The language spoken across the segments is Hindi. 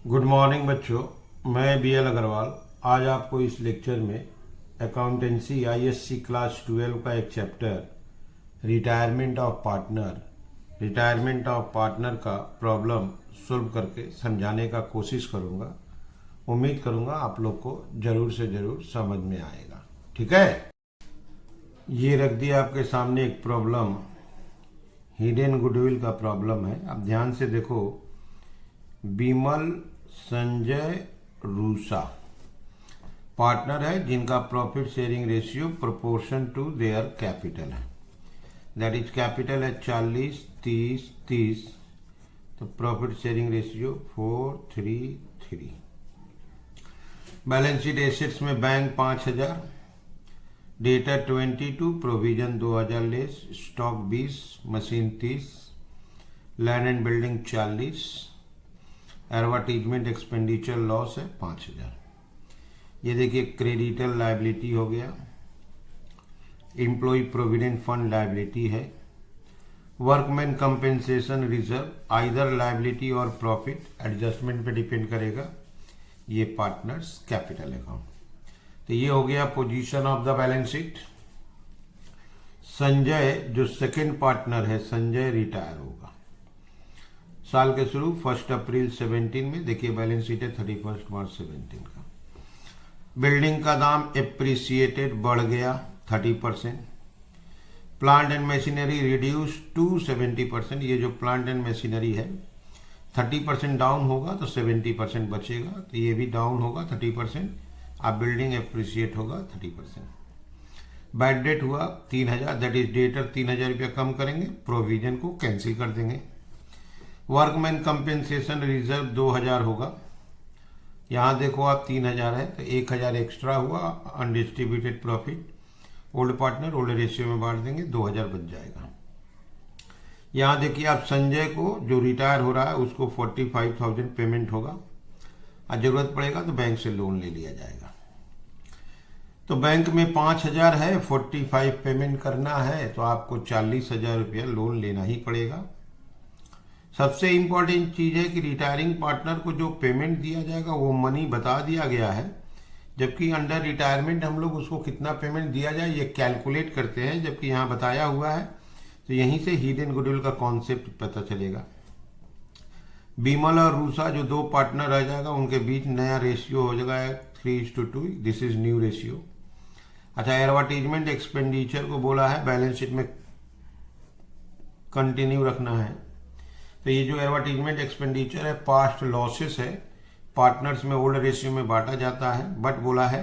गुड मॉर्निंग बच्चों, मैं बी.एल. अग्रवाल आज आपको इस लेक्चर में अकाउंटेंसी आईएससी क्लास 12 का एक चैप्टर रिटायरमेंट ऑफ पार्टनर का प्रॉब्लम सॉल्व करके समझाने का कोशिश करूंगा। उम्मीद करूंगा आप लोग को जरूर से जरूर समझ में आएगा। ठीक है, ये रख दिया आपके सामने एक प्रॉब्लम, हिडन गुडविल का प्रॉब्लम है। अब ध्यान से देखो, बिमल संजय रूसा पार्टनर है जिनका profit sharing ratio proportion to their capital है। दैट इज कैपिटल है 40, 30, 30, तो profit sharing ratio 4:3:3। Balance sheet assets में bank 5000, debtor 22, provision 2000 less, stock 20, machine 30, land and building 40, advertisement expenditure loss है 5000। ये देखिए क्रेडिटर लायबिलिटी हो गया, एम्प्लॉय प्रोविडेंट फंड लायबिलिटी है, workman compensation reserve either liability और प्रॉफिट, एडजस्टमेंट पे डिपेंड करेगा। ये पार्टनर्स कैपिटल अकाउंट। तो ये हो गया position of the balance sheet. Sanjay जो सेकेंड पार्टनर है, संजय रिटायर होगा साल के शुरू 1 अप्रैल 17 में। देखिए बैलेंस शीट है 31 मार्च 17 का। बिल्डिंग का दाम एप्रिसिएटेड बढ़ गया 30%। Plant and machinery reduce to 70%। ये जो प्लांट एंड मशीनरी है 30% डाउन होगा तो 70% बचेगा, तो ये भी डाउन होगा 30%। अब बिल्डिंग एप्रिसिएट होगा 30%। बैड डेट हुआ 3000, दैट इज डेटर 3000 रुपया कम करेंगे, प्रोविजन को कैंसिल कर देंगे। वर्कमैन कंपेंसेशन रिजर्व 2000 होगा। यहां देखो आप 3000 है तो 1000 एक्स्ट्रा हुआ। Undistributed profit old partner old ratio में बांट देंगे, 2000 बच जाएगा। यहां देखिए आप संजय को जो रिटायर हो रहा है उसको 45,000 पेमेंट होगा, और जरूरत पड़ेगा तो बैंक से लोन ले लिया जाएगा। तो बैंक में 5000 है, 45 पेमेंट करना है तो आपको 40,000 रुपया लोन लेना ही पड़ेगा। सबसे इंपॉर्टेंट चीज है कि रिटायरिंग पार्टनर को जो पेमेंट दिया जाएगा वो मनी बता दिया गया है, जबकि अंडर रिटायरमेंट हम लोग उसको कितना पेमेंट दिया जाए ये कैलकुलेट करते हैं, जबकि यहाँ बताया हुआ है। तो यहीं से हिडन गुडविल का कॉन्सेप्ट पता चलेगा। बिमल और रूसा जो दो पार्टनर रह जाएगा उनके बीच नया रेशियो हो जाएगा 3:2। This is new ratio. अच्छा, एडवर्टीजमेंट एक्सपेंडिचर को बोला है बैलेंस शीट में कंटिन्यू रखना है। तो ये जो एडवर्टीजमेंट एक्सपेंडिचर है पास्ट लॉसेस है, पार्टनर्स में ओल्ड रेशियो में बांटा जाता है, बट बोला है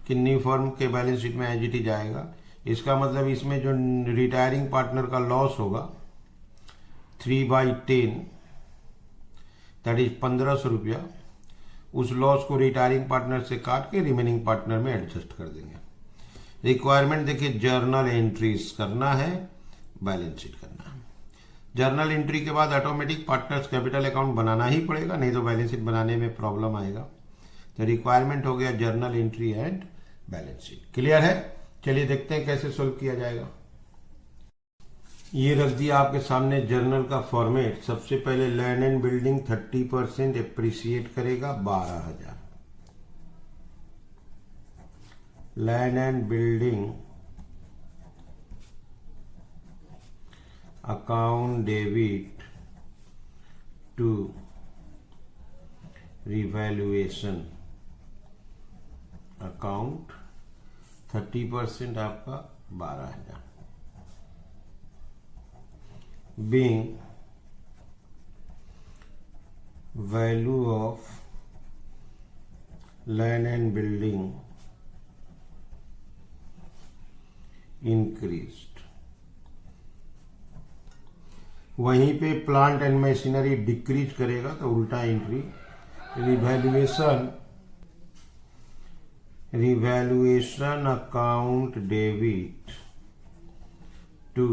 कि न्यू फर्म के बैलेंस शीट में एज इट इज आएगा। इसका मतलब इसमें जो रिटायरिंग पार्टनर का लॉस होगा 3/10, दैट इज 1500 रुपया, उस लॉस को रिटायरिंग पार्टनर से काट के रिमेनिंग पार्टनर में एडजस्ट कर देंगे। रिक्वायरमेंट देखिए, जर्नल एंट्रीज करना है, बैलेंस शीट करना है। जर्नल एंट्री के बाद ऑटोमेटिक पार्टनर्स कैपिटल अकाउंट बनाना ही पड़ेगा, नहीं तो बैलेंस शीट बनाने में प्रॉब्लम आएगा। तो रिक्वायरमेंट हो गया journal entry and balance sheet. Clear है? चलिए देखते हैं कैसे सोल्व किया जाएगा। ये रख दिया आपके सामने जर्नल का फॉर्मेट। सबसे पहले लैंड एंड बिल्डिंग 30% एप्रिसिएट करेगा 12,000। Land and building account debit to revaluation account 30% आपका 12,000। Being value of land and building increased. वहीं पे प्लांट एंड मशीनरी डिक्रीज करेगा तो उल्टा entry revaluation account debit to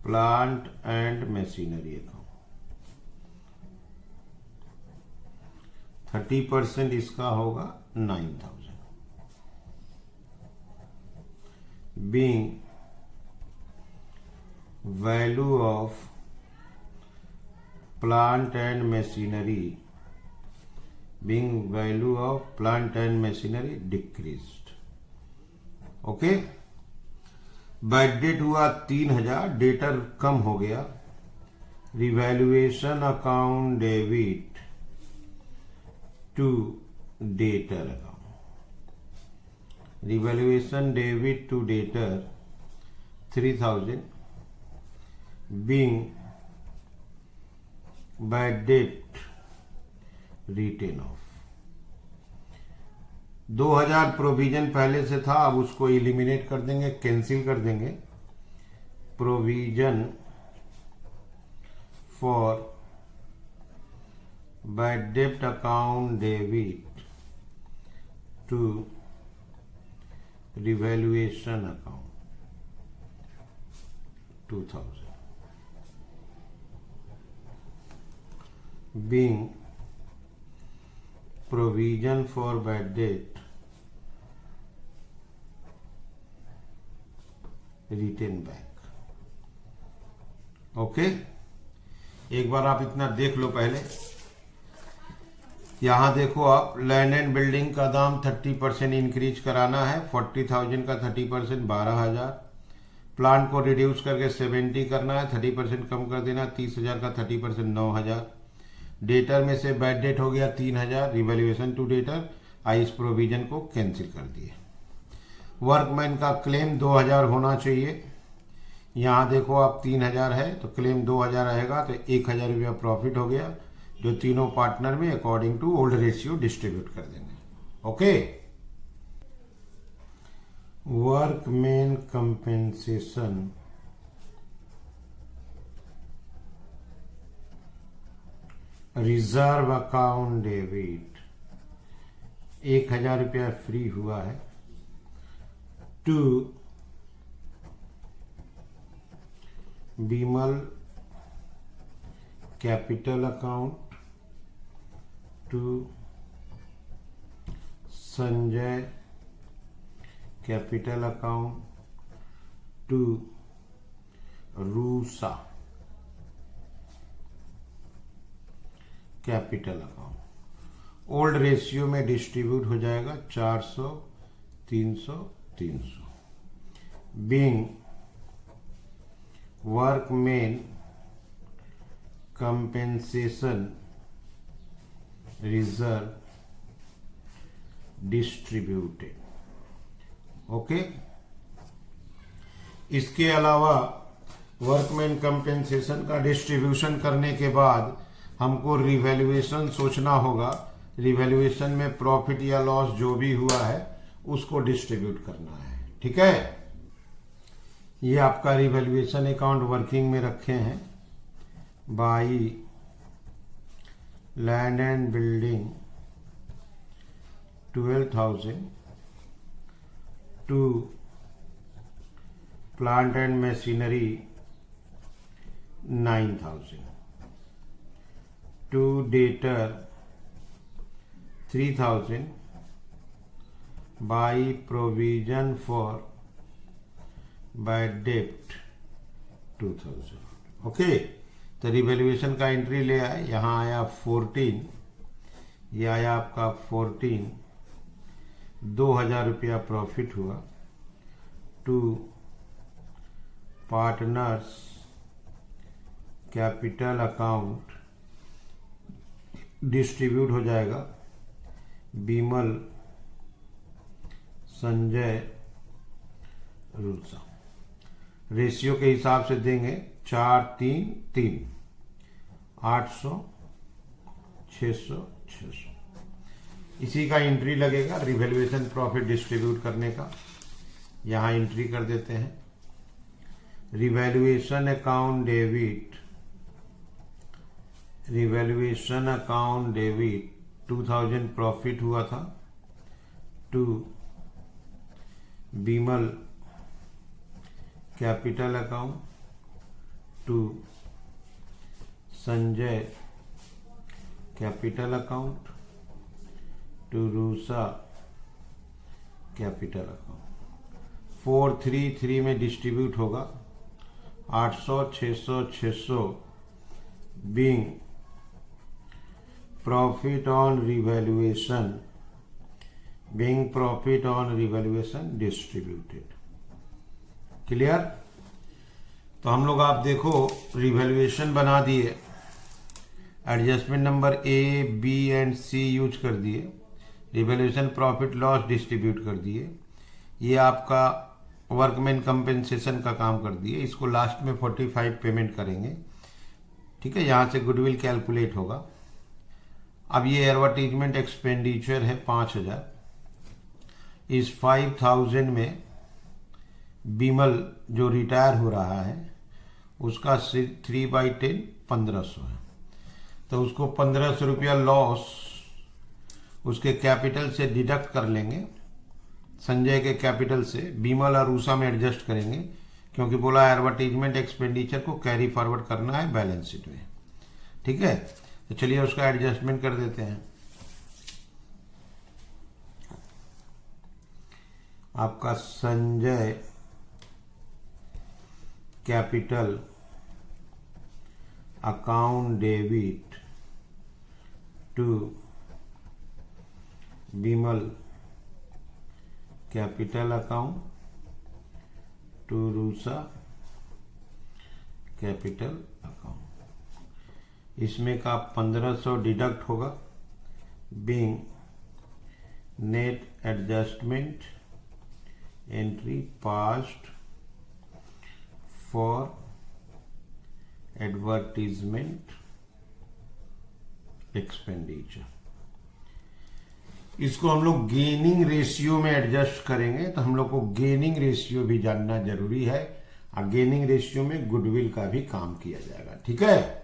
plant and machinery account 30% इसका होगा 9,000। Being value of plant and machinery, being value of plant and machinery decreased. Okay, bad debt हुआ 3000, डेटर कम हो गया. Revaluation account debit to debtor account. Revaluation debit to debtor 3000 being bad debt written off. 2000 provision पहले से था, अब उसको इलिमिनेट कर देंगे, कैंसिल कर देंगे. प्रोविजन फॉर बैड डेब्ट account debit to revaluation account 2000 being provision for bad debt written back. Okay, एक बार आप इतना देख लो. पहले यहां देखो आप, लैंड एंड बिल्डिंग का दाम 30% इंक्रीज कराना है. 40,000 का 30% 12,000. प्लांट को रिड्यूस करके 70 करना है, 30% कम कर देना. 30,000 का 30% 9,000. डेटर में से बैड डेट हो गया 3,000. रिवैल्यूएशन टू डेटर, इस प्रोविजन को कैंसिल कर दिए. वर्कमैन का क्लेम 2,000 होना चाहिए. यहाँ देखो आप 3,000 है तो क्लेम 2,000 रहेगा, तो 1,000 रुपया प्रॉफिट हो गया, जो तीनों पार्टनर में according to old ratio distribute कर देंगे. Okay, workman compensation reserve account debit 1,000 रुपया फ्री हुआ है to Bimal capital account to Sanjay capital account to Rusa capital account. Old ratio में डिस्ट्रीब्यूट हो जाएगा 400 300 300. Being workman compensation reserve distributed. Okay, इसके अलावा वर्कमैन कंपेंसेशन का डिस्ट्रीब्यूशन करने के बाद हमको रिवैल्यूएशन सोचना होगा. रिवैल्यूएशन में प्रॉफिट या लॉस जो भी हुआ है उसको डिस्ट्रीब्यूट करना है. ठीक है, ये आपका रिवैल्यूएशन अकाउंट वर्किंग में रखे हैं. By land and building 12,000 to plant and machinery 9,000 to debtor 3,000 by provision for bad debt 2,000. Okay, तो रिवैल्यूएशन का एंट्री ले आए. यहाँ आया 14, ये आया आपका 14. 2,000 रुपया प्रॉफिट हुआ to partners capital account distribute हो जाएगा बीमल संजय रूसा. रेशियो के हिसाब से देंगे 4 3 3, 800 600 600. इसी का एंट्री लगेगा रिवैल्यूएशन प्रॉफिट डिस्ट्रीब्यूट करने का. यहां एंट्री कर देते हैं. Revaluation account debit, revaluation account debit 2000 profit हुआ था to Bimal capital account to Sanjay capital account to Rusa capital account. 433 में डिस्ट्रीब्यूट होगा. 800 600 600 being profit on revaluation, being profit on revaluation distributed। Clear? तो हम लोग आप देखो रिवैल्यूएशन बना दिए, adjustment number A B and C use कर दिए, रिवैल्यूएशन प्रॉफिट लॉस डिस्ट्रीब्यूट कर दिए, ये आपका वर्कमैन कंपेंसेशन का काम कर दिए। इसको लास्ट में 45 पेमेंट करेंगे, ठीक है। यहाँ से गुडविल कैलकुलेट होगा। अब ये एडवर्टीजमेंट एक्सपेंडिचर है 5000। इस 5000 में बीमल जो रिटायर हो रहा है उसका 3/10 1500 है, तो उसको 1500 रुपया लॉस उसके कैपिटल से डिडक्ट कर लेंगे, संजय के कैपिटल से बीमल और ऊषा में एडजस्ट करेंगे, क्योंकि बोला एडवर्टीजमेंट एक्सपेंडिचर को कैरी फॉरवर्ड करना है बैलेंस शीट में, ठीक है। तो चलिए उसका एडजस्टमेंट कर देते हैं। आपका Sanjay capital account debit to Bimal capital account to Rusa capital account. इसमें का 1500 डिडक्ट होगा, being net adjustment entry passed for advertisement expenditure. इसको हम लोग गेनिंग रेशियो में एडजस्ट करेंगे, तो हम लोग को गेनिंग रेशियो भी जानना जरूरी है, और गेनिंग रेशियो में गुडविल का भी काम किया जाएगा, ठीक है।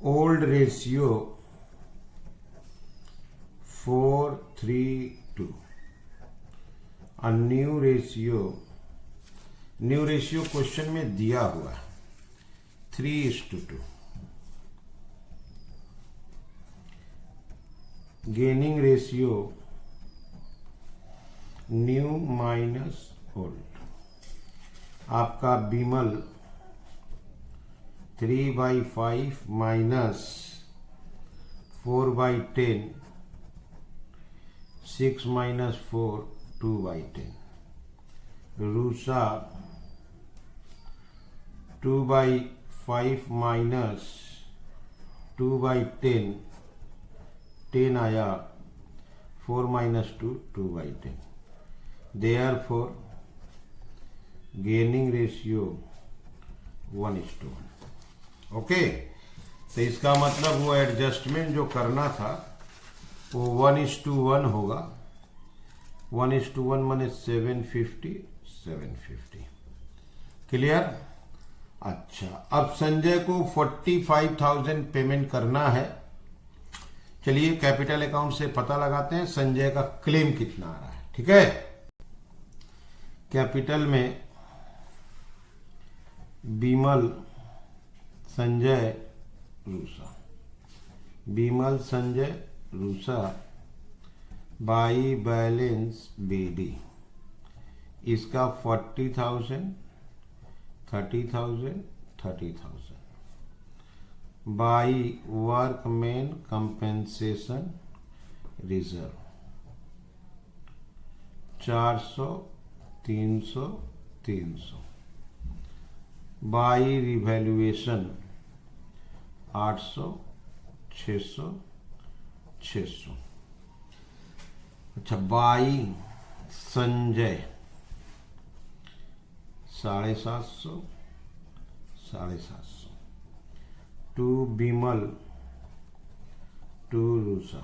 ओल्ड रेशियो 4:3:2 और न्यू रेशियो क्वेश्चन में दिया हुआ है 3:2। Gaining ratio new minus old. आपका Bimal 3/5 minus 4/10, 6 minus 4 2/10। Rusa 2/5 minus 2/10, 10 आया, 4 minus 2 2/10। Therefore gaining ratio 1:1। Okay, तो इसका मतलब वो एडजस्टमेंट जो करना था वो 1:1 होगा। 1:1 माने 750। क्लियर? अच्छा, अब संजय को 45,000 पेमेंट करना है। चलिए कैपिटल अकाउंट से पता लगाते हैं संजय का क्लेम कितना आ रहा है, ठीक है। कैपिटल में Bimal Sanjay Rusa, Bimal Sanjay Rusa by balance BD. इसका 40,000, 30,000, 30,000 by workman compensation reserve 400, 300, 300 by revaluation 800, 600, 600। अच्छा, by Sanjay 750, 750 to Bimal to Rusa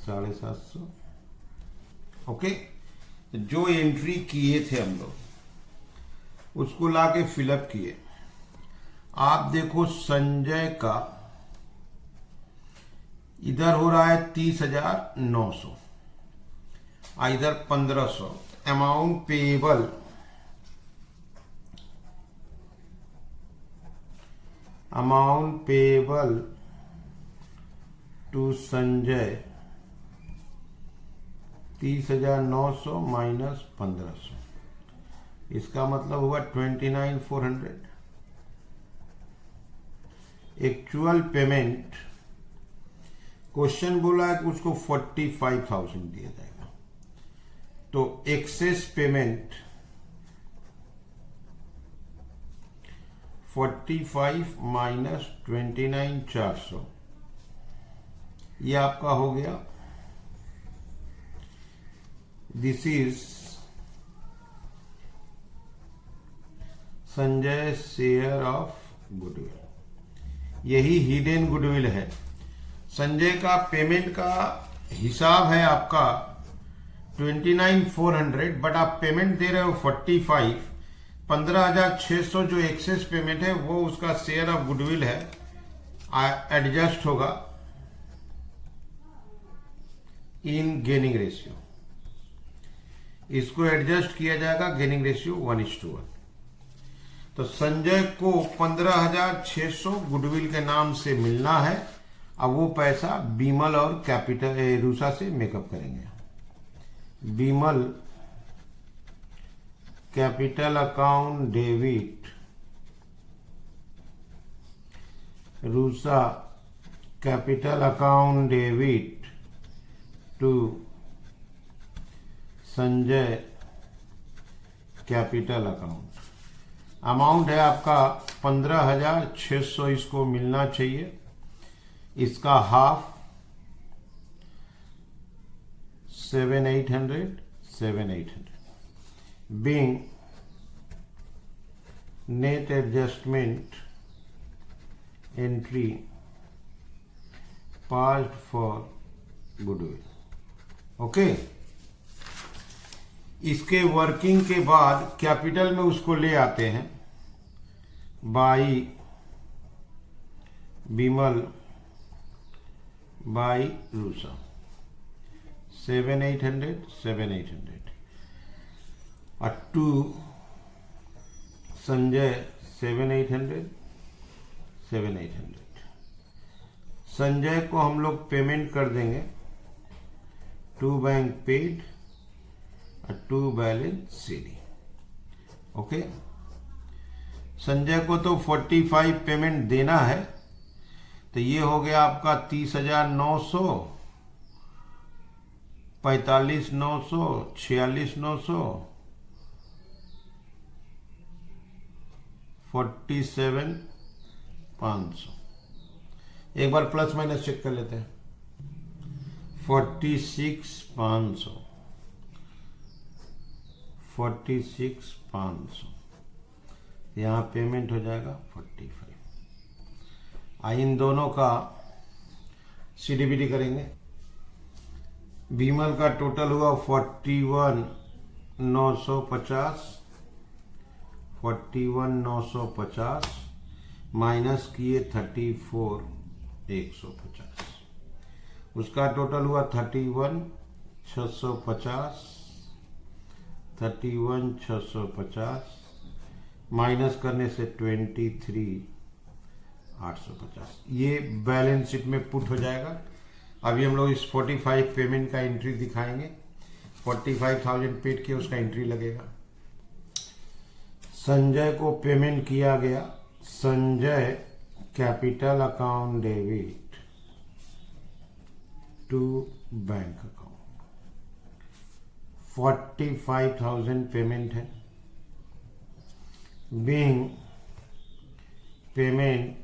750। Okay, जो एंट्री किए थे हम लोग उसको लाके फिलअप किए। आप देखो संजय का इधर हो रहा है 30,900 और इधर 1,500। Amount payable to Sanjay 30,900 minus 1,500, इसका मतलब हुआ 29,400। एक्चुअल पेमेंट, क्वेश्चन बोला है कि उसको 45,000 दिया जाएगा, तो एक्सेस पेमेंट 45 माइनस 29,400, ये आपका हो गया। This is Sanjay share of goodwill, यही हिडन गुडविल है। संजय का पेमेंट का हिसाब है आपका 29,400, बट आप पेमेंट दे रहे हो 45, 15,600 जो एक्सेस पेमेंट है वो उसका शेयर ऑफ गुडविल है, एडजस्ट होगा इन गेनिंग रेशियो, इसको एडजस्ट किया जाएगा गेनिंग रेशियो 1:1। तो संजय को 15,600 गुडविल के नाम से मिलना है। अब वो पैसा बीमल और कैपिटल रूसा से मेकअप करेंगे। Bimal capital account debit, Rusa capital account debit to Sanjay capital account. Amount है आपका 15,600, इसको मिलना चाहिए, इसका half 7,800 being net adjustment entry passed for goodwill। Okay, इसके वर्किंग के बाद कैपिटल में उसको ले आते हैं, बाई बीमल बाई रूसा 7,800 और टू संजय 7,800। संजय को हम लोग पेमेंट कर देंगे टू बैंक पेड और to balance CD. Okay, Sanjay को तो 45 पेमेंट देना है, तो ये हो गया आपका 30,900, 45,900, 46,900, 47,500। एक बार प्लस माइनस चेक कर लेते हैं। 46,500, 46,500, यहाँ पेमेंट हो जाएगा 45। इन दोनों का सीडीबीडी करेंगे। बीमल का टोटल हुआ 41,950, 41,950 माइनस किए 34,150, उसका टोटल हुआ 31,650, 31,650 माइनस करने से 23,850, ये बैलेंस शीट में पुट हो जाएगा। अभी हम लोग इस 45 पेमेंट का एंट्री दिखाएंगे। 45,000 पेड किया, उसका एंट्री लगेगा। संजय को पेमेंट किया गया, Sanjay capital account debit to bank account, 45,000 payment है। Being payment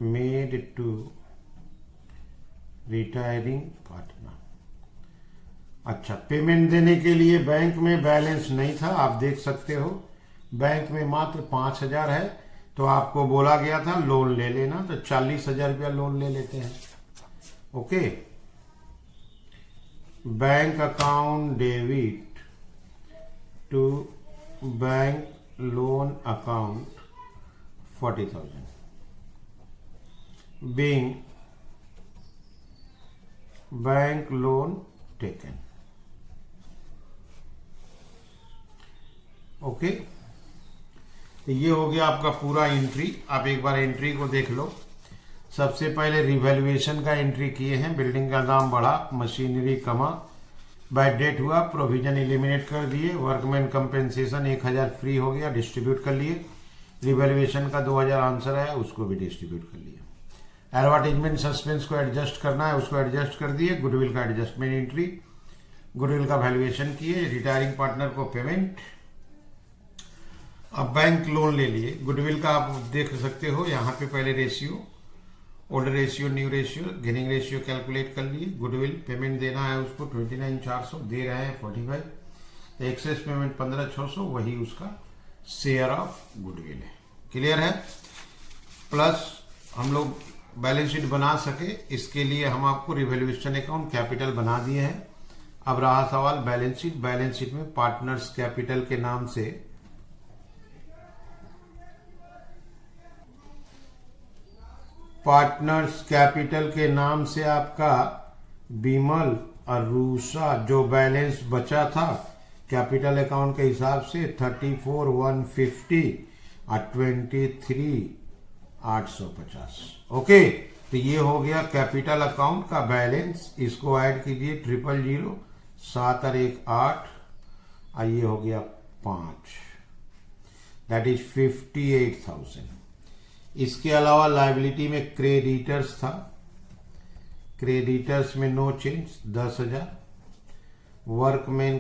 made to retiring partner. अच्छा, पेमेंट देने के लिए बैंक में बैलेंस नहीं था, आप देख सकते हो बैंक में मात्र 5,000 है, तो आपको बोला गया था लोन ले लेना, तो 40,000 रुपया लोन ले लेते हैं। Okay, bank account debit to bank loan account 40,000 being bank loan taken. Okay, तो ये हो गया आपका पूरा एंट्री। आप एक बार एंट्री को देख लो। सबसे पहले रिवैल्यूएशन का एंट्री किए हैं, बिल्डिंग का दाम बढ़ा, मशीनरी कमा, बैड डेट हुआ, प्रोविजन एलिमिनेट कर दिए, वर्कमैन कंपेंसेशन 1,000 फ्री हो गया, डिस्ट्रीब्यूट कर लिए, रिवैल्यूएशन का 2000 आंसर है, उसको भी डिस्ट्रीब्यूट कर लिया। एडवर्टाइजमेंट सस्पेंस को एडजस्ट करना है, उसको एडजस्ट कर दिए। गुडविल का एडजस्टमेंट एंट्री, गुडविल का वैल्यूएशन किए। रिटायरिंग पार्टनर को पेमेंट। अब बैंक लोन ले लिए। गुडविल का आप देख सकते हो यहाँ पे पहले ratio, old ratio, new ratio, gaining ratio calculate कर लिए। गुडविल पेमेंट देना है उसको 29,400, दे रहे हैं 45। एक्सेस पेमेंट 15,600, वही उसका शेयर ऑफ गुडविल है। क्लियर है। प्लस हम लोग बैलेंस शीट बना सके, इसके लिए हम आपको रिवैल्यूएशन अकाउंट कैपिटल बना दिए हैं। अब रहा सवाल बैलेंस शीट। बैलेंस शीट में पार्टनर्स कैपिटल के नाम से आपका विमल और रूसा जो बैलेंस बचा था कैपिटल अकाउंट के हिसाब से 34,150 और 23,850। ओके, तो ये हो गया कैपिटल अकाउंट का बैलेंस। इसको ऐड कीजिए 000, 7 और 1 8, और ये हो गया 5, दैट इज 58,000। इसके अलावा लायबिलिटी में क्रेडिटर्स था, क्रेडिटर्स में नो चेंज 10,000। वर्कमैन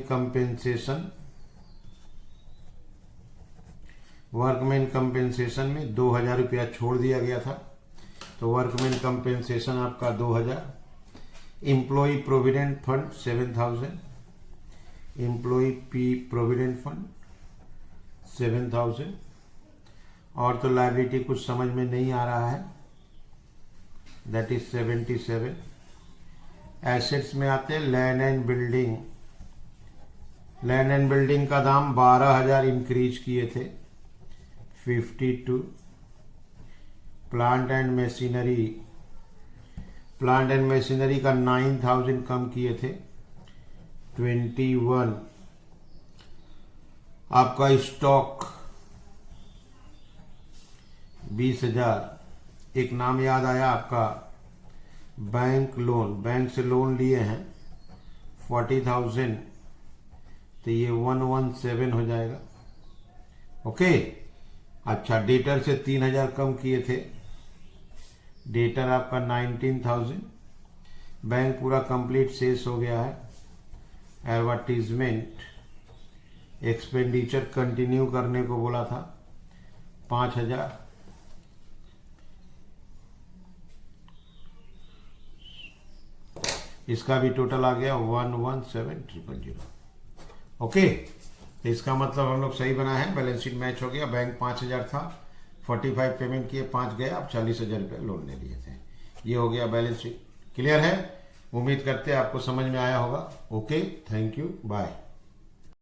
कंपेंसेशन में 2,000 रुपया छोड़ दिया गया था, तो वर्कमैन कंपेंसेशन आपका 2,000। Employ provident fund 7,000, employ provident fund 7,000। और तो लायबिलिटी कुछ समझ में नहीं आ रहा है, दैट इज 77। एसेट्स में आते हैं land and building. Land and building का दाम 12,000 इंक्रीज किए थे, 52। प्लांट एंड मशीनरी का 9,000 कम किए थे, 21। आपका स्टॉक 20,000। एक नाम याद आया आपका, बैंक लोन, बैंक से लोन लिए हैं 40,000, तो ये 117 हो जाएगा। ओके, अच्छा डेटर से 3,000 कम किए थे, डेटर आपका 19,000। बैंक पूरा कंप्लीट शेष हो गया है। एडवर्टीजमेंट एक्सपेंडिचर कंटिन्यू करने को बोला था 5,000। इसका भी टोटल आ गया 117,000। ओके, तो इसका मतलब हम लोग सही बना है, बैलेंस शीट मैच हो गया। बैंक 5,000 था, 45 पेमेंट किए, 5 गए, अब 40,000 रुपये लोन ले लिए थे। ये हो गया बैलेंस शीट। क्लियर है। उम्मीद करते हैं आपको समझ में आया होगा। Okay, thank you, bye.